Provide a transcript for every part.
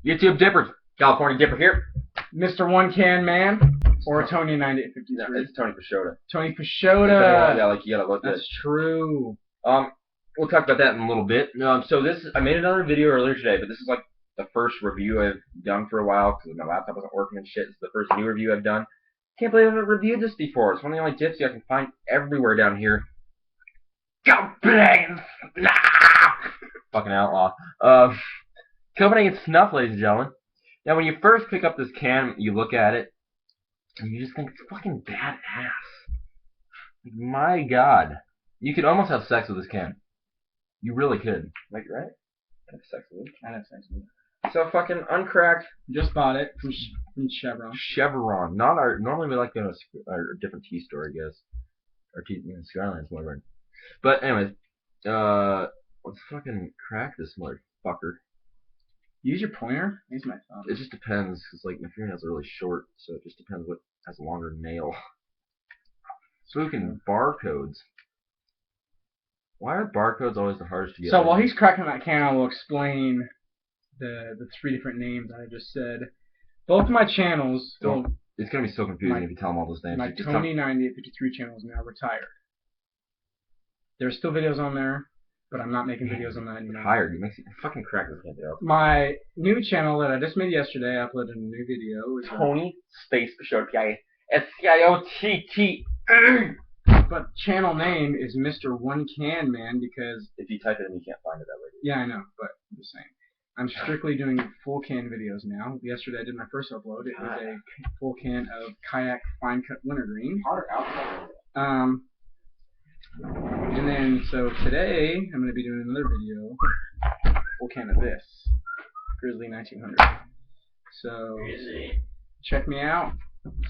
YouTube Dippers. California Dipper here. Mr. One Can Man or Tony 9853. No, it's Tony Pashota. Tony Pashota. Yeah, like you gotta look at it. That's true. We'll talk about that in a little bit. So I made another video earlier today, but this is like the first review I've done for a while because my laptop wasn't working and shit. It's the first new review I've done. Can't believe I haven't reviewed this before. It's one of the only dips I can find everywhere down here. Copenhagen Snuff! Fucking outlaw. Copenhagen Snuff, ladies and gentlemen. Now, when you first pick up this can, you look at it, and you just think it's fucking badass. Like, my God. You could almost have sex with this can. You really could. Like, right? Have sex with it. I have sex with it. So fucking uncracked. Just bought it from Chevron. Chevron. Not our. Normally we like to go to a different tea store, I guess. Or tea in Skyline's more right. But anyways, let's fucking crack this motherfucker. Use your pointer. Use my thumb. It just depends, cause like my fingernails are really short, so it just depends what has a longer nail. Spooking barcodes. Why are barcodes always the hardest to get? So while he's cracking that can, I will explain the three different names that I just said. Both my channels. It's gonna be so confusing if you tell them all those names. My Tony 9853 channel is now retired. There's still videos on there, but I'm not making videos on that anymore. Tired. You makes you fucking crack this video. My new channel that I just made yesterday, I uploaded a new video. Tony Space Pashota, P-I-S-C-I-O-T-T. But channel name is Mr. One Can Man because if you type it in, you can't find it that way. Yeah, I know, but I'm just saying. I'm strictly doing full can videos now. Yesterday I did my first upload. It was a full can of Kayak Fine Cut Wintergreen. And then, so today, I'm going to be doing another video, full can of this, Grizzly 1900. So, check me out,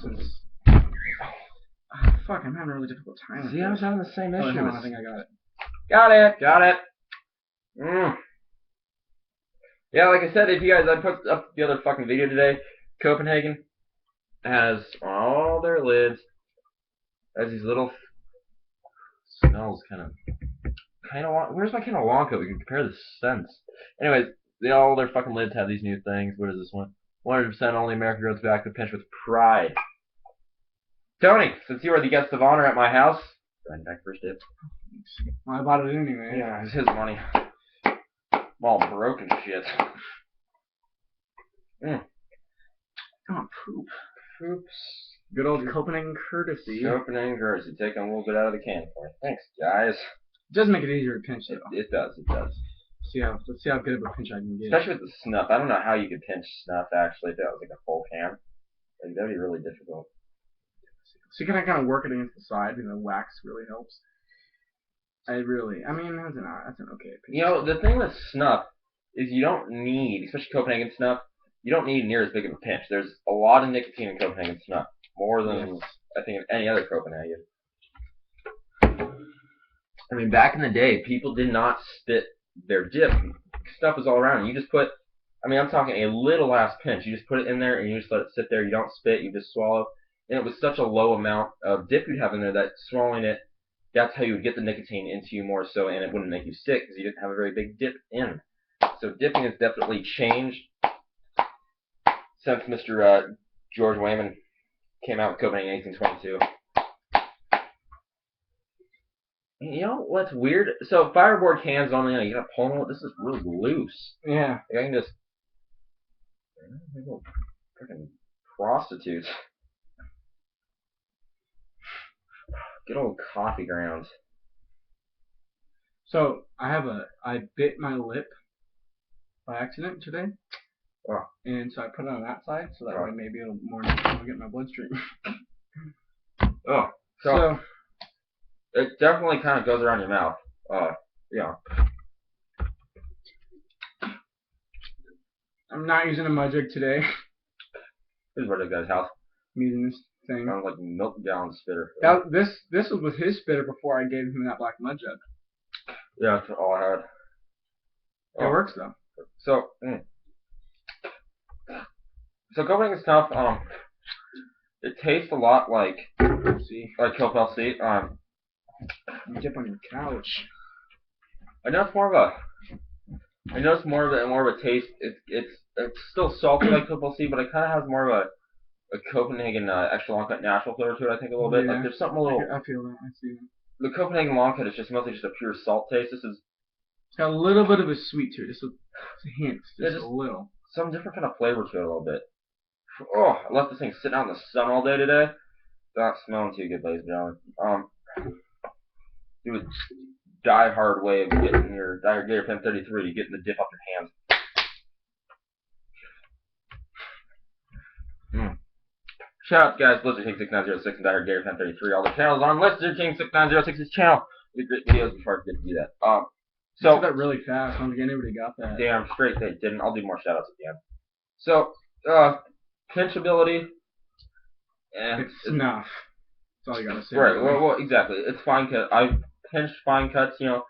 since, fuck, I'm having a really difficult time with this. I was having the same issue. No, I think I got it. Got it! Yeah, like I said, if you guys, I put up the other fucking video today, Copenhagen has all their lids, has these little... Smells kind of long. Where's my kind of long coat? We can compare the scents. Anyways, all their fucking lids have these new things. What is this one? 100% only American grown tobacco, pinched with pride. Tony, since you are the guest of honor at my house, go ahead and back first dip. Well, I bought it anyway. Yeah, it's his money. I'm all broken shit. Oh, poop. Poops. Good old Copenhagen courtesy. Copenhagen courtesy. Taking a little bit out of the can for you. Thanks, guys. It does make it easier to pinch, though. It does. Let's see how good of a pinch I can get. Especially with the snuff. I don't know how you could pinch snuff, actually, if that was like a full can. Like, that'd be really difficult. So you can kind of work it against the side. You know, wax really helps. I mean, that's an okay pinch. You know, the thing with snuff is you don't need, especially Copenhagen snuff, you don't need near as big of a pinch. There's a lot of nicotine in Copenhagen snuff. More than, I think, any other Copenhagen. I mean, back in the day, people did not spit their dip. Stuff was all around. You just put, I mean, I'm talking a little ass pinch. You just put it in there and you just let it sit there. You don't spit. You just swallow. And it was such a low amount of dip you'd have in there that swallowing it, that's how you would get the nicotine into you more so, and it wouldn't make you sick because you didn't have a very big dip in. So dipping has definitely changed since Mr. George Wayman came out with Copenhagen in 1822. You know what's weird? So fireboard cans on you gotta pull them. This is really loose. Yeah. Like I can just freaking prostitutes. Good old coffee grounds. So I bit my lip by accident today. Oh. And so I put it on that side, so that way maybe it'll more get my bloodstream. Oh, so it definitely kind of goes around your mouth. Yeah. I'm not using a mud jug today. This is where the guy's house. I'm using this thing. Sounds like a milk gallon spitter. This was with his spitter before I gave him that black mud jug. Yeah, that's all I had. It works though. So Copenhagen Snuff, it tastes a lot like Kilpel C. Dip on your couch. I know it's more of a I noticed more of a taste. It's still salty like Triple C, but it kind of has more of a Copenhagen extra long cut natural flavor to it. I think a little bit. Like Yeah, there's something a little. I feel that. I see that. The Copenhagen long cut is just mostly just a pure salt taste. This is It's got a little bit of a sweet to it, just a hint, just just a little. some different kind of flavor to it a little bit. Oh, I left this thing sitting out in the sun all day today. Not smelling too good, ladies and gentlemen. It was die hard way of getting your Gator Pen 33, getting the dip off your hands. Shout out to guys, Blizzard King 6906 and Die Gator Pen 33. All the channels on Blizzard King 6906's channel. We did great videos before I forget to do that. So said that really fast. I don't think anybody got that. Damn straight they didn't. I'll do more shout outs at the end. So, pinchability. It's Snuff. That's all you gotta say. Right. Well, exactly. It's fine cut. I've pinched fine cuts. You know,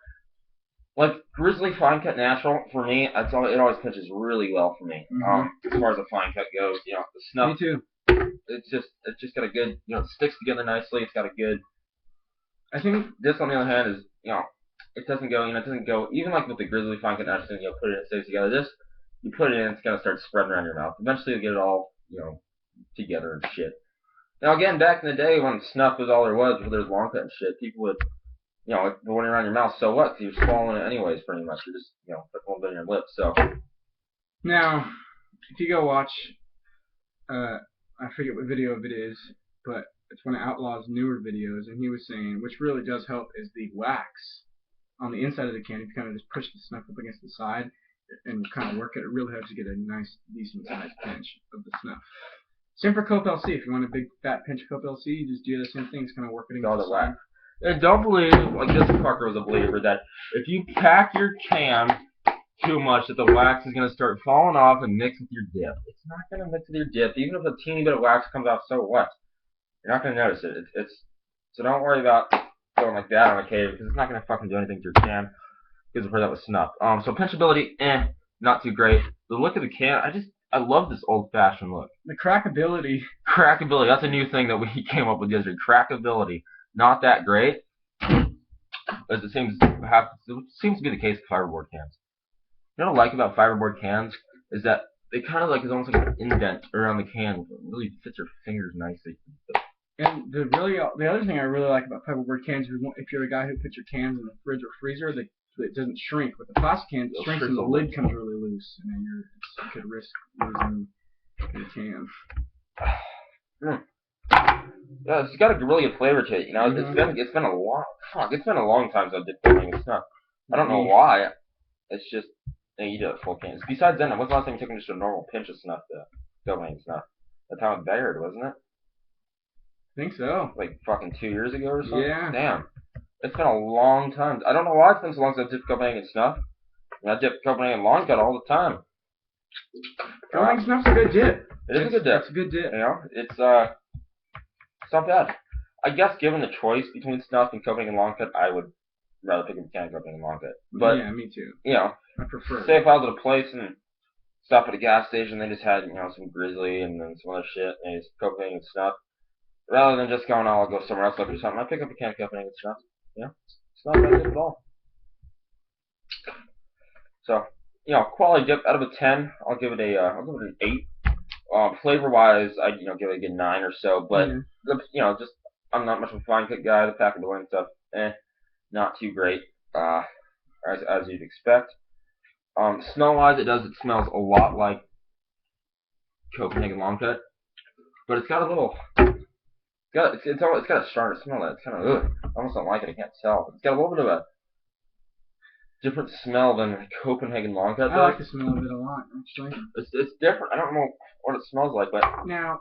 like Grizzly fine cut natural for me. It always pinches really well for me. As far as a fine cut goes, you know, the Snuff. Me too. It's just got a good, you know, it sticks together nicely. It's got a good. I think this, on the other hand, is, you know, it doesn't go, even like with the Grizzly fine cut natural, you know, put it in, it stays together. This, you put it in, it's gonna start spreading around your mouth. Eventually, you'll get it all, you know, together and shit. Now again, back in the day when Snuff was all there was, before there was long cut and shit, people would, you know, it went around your mouth. So what? You're swallowing it anyways, pretty much. You're just, you know, put a little bit in your lips. So now, if you go watch, I forget what video it is, but it's one of Outlaw's newer videos, and he was saying, which really does help, is the wax on the inside of the can. If you kind of just push the Snuff up against the side and kind of work it, it really helps you get a nice, decent sized pinch of the Snuff. Same for Cope LC. If you want a big fat pinch of Cope LC, you just do the same thing. It's kind of work it against the wax. And don't believe, like this fucker was a believer, that if you pack your can too much, that the wax is going to start falling off and mix with your dip. It's not going to mix with your dip. Even if a teeny bit of wax comes off, so what? You're not going to notice it. So don't worry about going like that on a cave, because it's not going to fucking do anything to your can. Because I've heard that with Snuff. So pinchability, not too great. The look of the can, I love this old-fashioned look. The crackability. Crackability, that's a new thing that we came up with yesterday. Crackability. Not that great, as it seems to be the case with fiberboard cans. You know what I like about fiberboard cans is that they kind of like, it's almost like an indent around the can. It really fits your fingers nicely. And the other thing I really like about fiberboard cans is if you're a guy who puts your cans in the fridge or freezer, it doesn't shrink. With the plastic cans, it shrinks and the lid comes really loose, and then you could risk losing your can. Yeah, it's got a really good flavor to it. You know, it's been a long time since I did Copenhagen Snuff. I don't know why. It's just, you know, you do it full cans. Besides then, when's the last time you took just a normal pinch of Snuff to Copenhagen Snuff? That's how it bared, wasn't it? I think so. Like fucking 2 years ago or something? Yeah. Damn. It's been a long time. I don't know why it's been so long since I dipped Copenhagen Snuff. I dip Copenhagen Long Cut all the time. Copenhagen Snuff's a good dip. It is a good dip. It's a good dip. You know, it's not bad. I guess given the choice between Snuff and Copenhagen Long Cut, I would rather pick up a can of Copenhagen Long Cut. But yeah, me too. You know, I prefer. Say if I was at a place and stopped at a gas station, they just had, you know, some Grizzly and then some other shit, and it's Copenhagen Snuff. Rather than just going, oh, I'll go somewhere else look for something, I pick up a can of Copenhagen Snuff. You know, it's not bad at all. So, you know, quality dip out of a 10, I'll give it an 8. Flavor-wise, I'd, you know, give it a good 9 or so. But you know, just I'm not much of a fine cut guy. The packability and stuff, not too great, as you'd expect. Smell-wise, it smells a lot like Copenhagen Long Cut, but it's got a little, it's got a stronger smell. It's kind of I almost don't like it. I can't tell. It's got a little bit of a different smell than Copenhagen Long Cut. I like the smell of it a lot, actually. It's different. I don't know what it smells like, but now,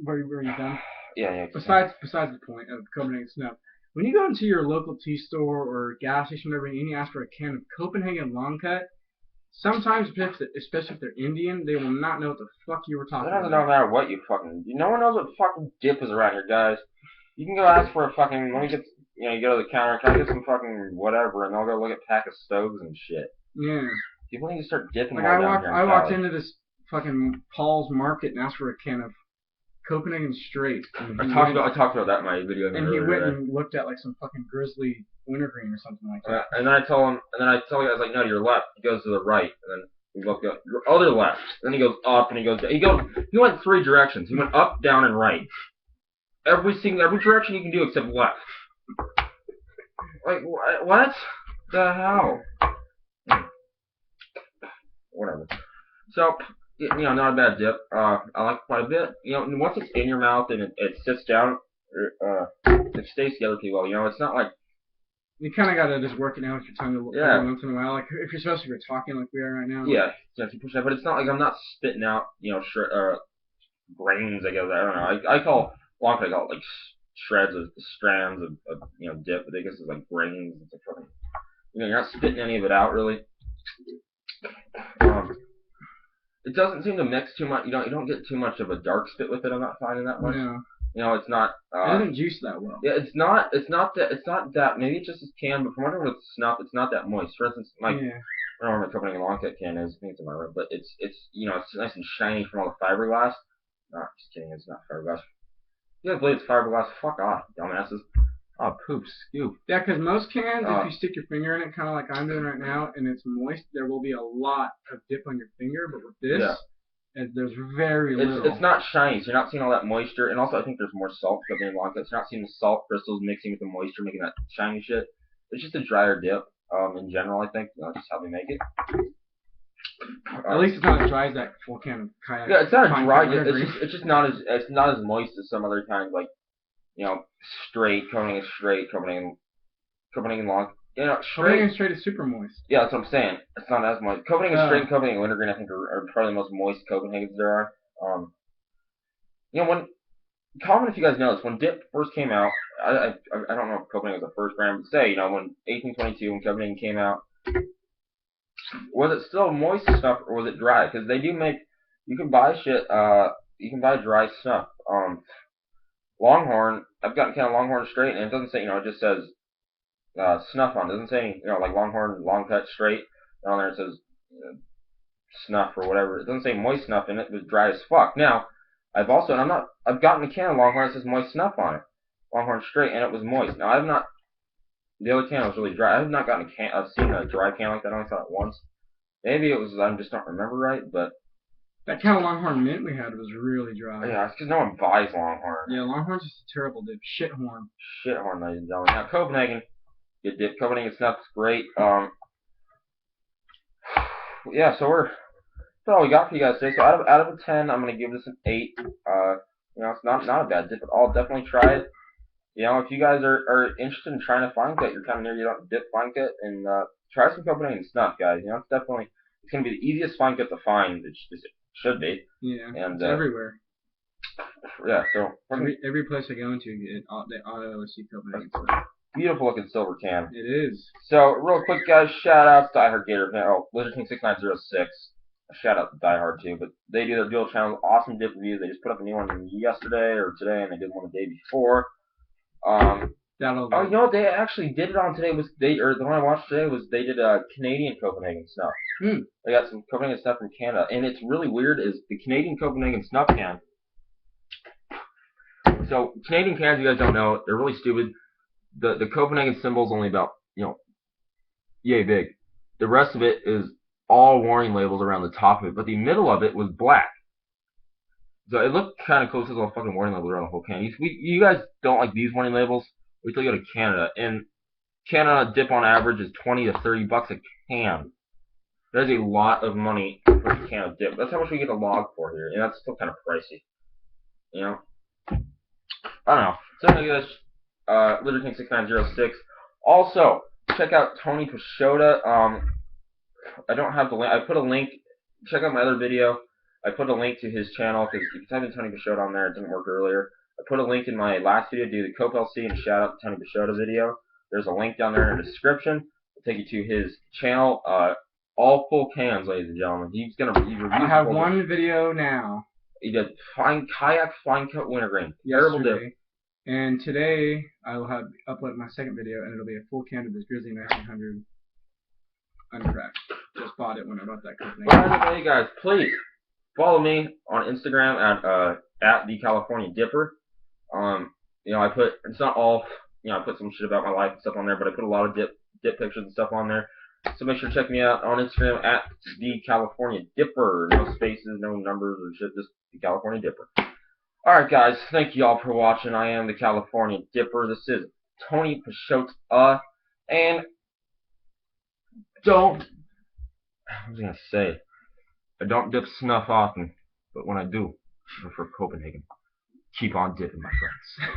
were you done? Yeah. Besides the point of Copenhagen Snuff, when you go into your local tea store or gas station or whatever, and you ask for a can of Copenhagen Long Cut, sometimes, especially if they're Indian, they will not know what the fuck you were talking about. It doesn't matter what you fucking. No one knows what fucking dip is around here, guys. You can go ask for a fucking. Let me get. You know, you go to the counter, can I get some fucking whatever, and they'll go look at a pack of stoves and shit. Yeah. People need to start dipping like more down here. I walked into this fucking Paul's Market and asked for a can of Copenhagen straight. I talked about that in my video. And he went and looked at like some fucking grizzly wintergreen or something like that. And then I tell him, I was like, no, to your left. He goes to the right, and then we both go your other left. Then he goes up, and he went 3 directions. He went up, down, and right. Every direction you can do except left. Like what the hell? Whatever. So, not a bad dip. I like it quite a bit. Once it's in your mouth and it sits down, it stays together pretty well. It's not like you kind of gotta just work it out with your tongue every once in a while. Like if you're supposed to be talking like we are right now. Yeah, you have to push that. But it's not like I'm not spitting out, grains. I guess I don't know. I call long I call it like shreds of strands of dip, but I guess it's like grains. It's like fucking, you're not spitting any of it out really. It doesn't seem to mix too much. You don't get too much of a dark spit with it. I'm not finding that much. No. It's not. It doesn't juice that well. Yeah, it's not that. Maybe it's just as can, but from what I remember with Snuff, it's not that moist. For instance, I don't know where my Copenhagen long cut can is. I think it's in my room, but it's nice and shiny from all the fiberglass. No, just kidding. It's not fiberglass. You guys believe it's fiberglass? Fuck off, dumbasses. Oh, poop, scoop. Yeah, because most cans, if you stick your finger in it, kind of like I'm doing right now, and it's moist, there will be a lot of dip on your finger. But with this, there's very little. It's not shiny, so you're not seeing all that moisture. And also, I think there's more salt in long cuts. You're not seeing the salt crystals mixing with the moisture, making that shiny shit. It's just a drier dip. In general, I think that's just how they make it. At least it's not as dry as that full can of kayak. Yeah, it's not a dry dip. It's just not as moist as some other kinds, like straight, Copenhagen straight, Copenhagen long. Copenhagen straight is super moist. Yeah, that's what I'm saying. It's not as moist. Copenhagen straight and Copenhagen wintergreen, I think, are probably the most moist Copenhagens there are. Comment if you guys know this. When dip first came out, I don't know if Copenhagen was the first brand, but say, when 1822, when Copenhagen came out, was it still moist stuff or was it dry? Because they do make, you can buy shit, you can buy dry stuff. Longhorn, I've got a can of Longhorn straight, and it doesn't say, it just says Snuff on it. It doesn't say, like Longhorn long cut straight. And on there it says Snuff or whatever. It doesn't say moist Snuff in it. It was dry as fuck. Now, I've gotten a can of Longhorn that says moist Snuff on it. Longhorn straight, and it was moist. Now, the other can was really dry. I have not gotten I've seen a dry can like that. I only saw it once. Maybe it was, I just don't remember right, but. That kind of Longhorn mint we had was really dry. Yeah, it's because no one buys Longhorn. Yeah, Longhorn's just a terrible dip. Shithorn. Shithorn, ladies and gentlemen. Now, Copenhagen, good dip. Copenhagen Snuff's great. Yeah, so that's all we got for you guys today. So out of a 10, I'm gonna give this an 8. It's not a bad dip at all. Definitely try it. If you guys are interested in trying a fine cut, you're kind of near you don't dip fine cut, and try some Copenhagen Snuff, guys. It's gonna be the easiest fine cut to find. It should be. Yeah. And it's everywhere. Yeah. So every place I go into, they auto see Copenhagen Snuff. Beautiful looking silver can. It is. So real quick, guys, shout outs to iHeart Gator. Lizard King 6906. Shout out to Die Hard too, but they do their dual channel, awesome dip reviews. They just put up a new one yesterday or today, and they did one the day before. They actually did it on today. The one I watched today was they did a Canadian Copenhagen Snuff. They got some Copenhagen Snuff from Canada, and it's really weird. Is the Canadian Copenhagen Snuff can? So Canadian cans, you guys don't know, they're really stupid. The Copenhagen symbol's only about yay big. The rest of it is all warning labels around the top of it, but the middle of it was black. So it looked kind of cool. It says all fucking warning labels around the whole can. You guys don't like these warning labels? Wait till you go to Canada. And Canada dip on average is $20 to $30 a can. That is a lot of money for a can of dip. That's how much we get a log for here, and that's still kind of pricey. I don't know. So anyway, guys, Lizard King 6906. Also, check out Tony Pashota. I don't have the link. I put a link. Check out my other video. I put a link to his channel because if you type in Tony Pashota on there, it didn't work earlier. I put a link in my last video, do the Cope LC and shout out to Tony Pashota video. There's a link down there in the description. It'll take you to his channel. All full cans, ladies and gentlemen. He reviews. I have one video now. He did kayak fine cut wintergreen. Terrible dip. And today I will upload my second video, and it'll be a full can of this Grizzly 1900 uncracked. Just bought it when I bought that company. But anyway, guys, please follow me on Instagram at at the California Dipper. You know, I put, it's not all, you know, I put some shit about my life and stuff on there, but I put a lot of dip pictures and stuff on there. So make sure to check me out on Instagram at the California Dipper. No spaces, no numbers or shit, just the California Dipper. Alright guys, thank you all for watching. I am the California Dipper. This is Tony Pashota. And don't, I was gonna say, I don't dip Snuff often, but when I do, I prefer Copenhagen. Keep on dipping, my friends.